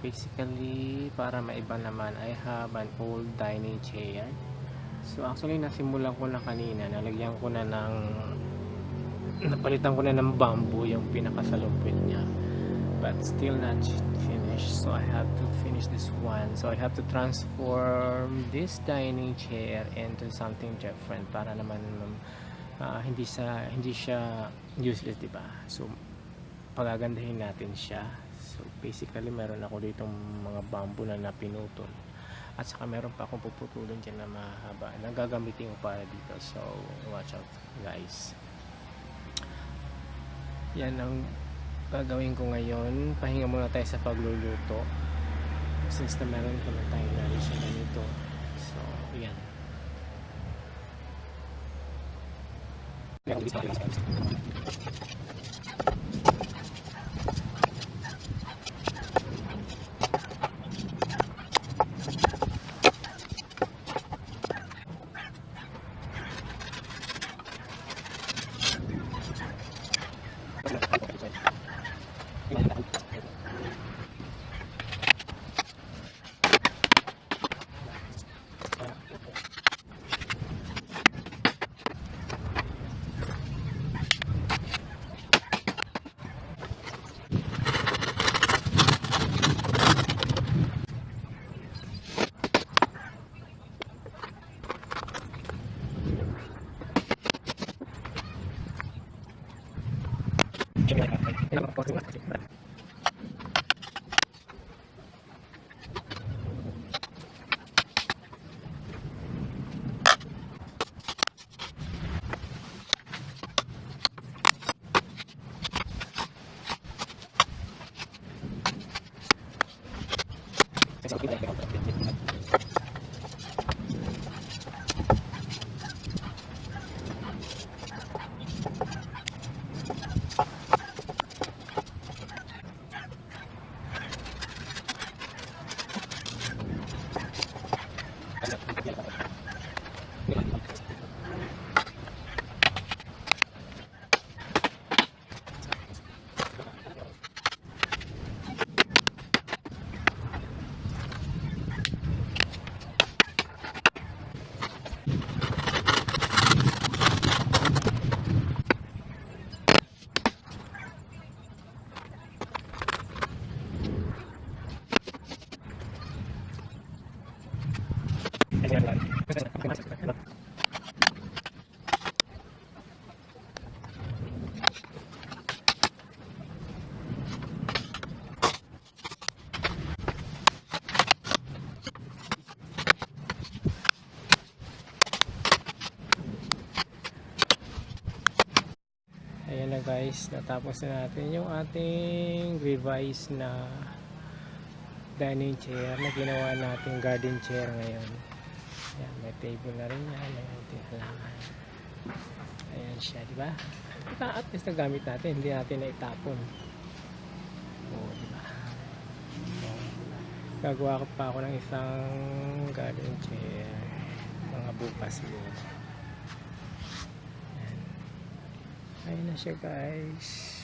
basically, para maiba naman, I have an old dining chair. So actually nasimulan ko na kanina, napalitan ko na ng bamboo yung pinakasalupin niya, but still not finished. So I have to finish this one. So I have to transform this dining chair into something different para naman hindi siya useless, diba? So pagagandahin natin siya. So basically meron ako ditong mga bamboo na napinutol, at saka meron pa akong puputulin dyan na mahaba na gagamitin ko para dito. So watch out guys. Yan ang gagawin ko ngayon. Pahinga muna tayo sa pagluluto since na meron ko na tayo na rin siya ganito. So yan. Ayan na guys, natapos na natin yung ating revise na dining chair na ginawa natin garden chair ngayon. Ayan, may table na rin yan, may ating halaman. Ayan siya, diba? At least nagamit natin, hindi natin na itapon. Oo, diba? So, gagawa ko pa ako ng isang garden chair mga bukas siguro. Ayun na siya guys.